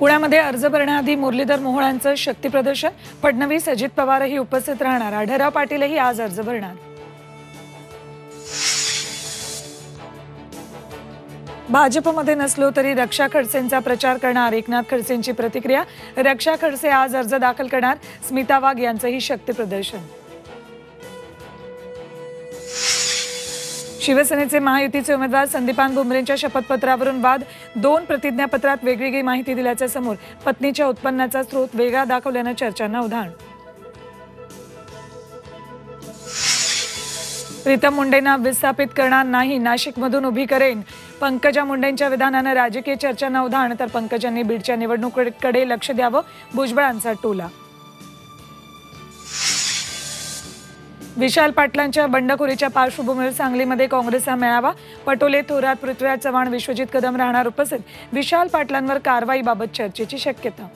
पुण्यामध्ये अर्ज भरण्याआधी मुरलीधर मोहोळांचं शक्ती प्रदर्शन, फडणवीस अजित पवारही उपस्थित राहणार. आढळराव पाटीलही आज अर्ज भरणार. भाजपमध्ये नसलो तरी रक्षा खडसेंचा प्रचार करणार. एकनाथ खडसेंची प्रतिक्रिया. रक्षा खडसे आज अर्ज दाखल करणार. स्मिता वाघ यांचंही शक्ती प्रदर्शन. शिवसेनेचे महायुतीचे उमेदवार संदीपान भुमरेंच्या शपथपत्रावरून वाद. 2 प्रतिज्ञापत्रात वेगवेगळी माहिती दिल्याचे समोर. पत्नीच्या उत्पन्नाचा स्रोत वेगळा दाखवल्यानं चर्चांना उधाण. प्रीतम मुंडेंना विस्थापित करणार नाही, नाशिकमधून उभी करेन. पंकजा मुंडेंच्या विधानानं राजकीय चर्चांना उधाण. तर पंकजांनी बीडच्या निवडणुकीकडे लक्ष द्यावं, भुजबळांचा टोला. विशाल पाटलांच्या बंडखोरीच्या पार्श्वभूमीवर सांगलीमध्ये काँग्रेसचा मेळावा. पटोले, थोरात, पृथ्वीराज चव्हाण, विश्वजित कदम राहणार उपस्थित. विशाल पाटलांवर कारवाईबाबत चर्चेची शक्यता.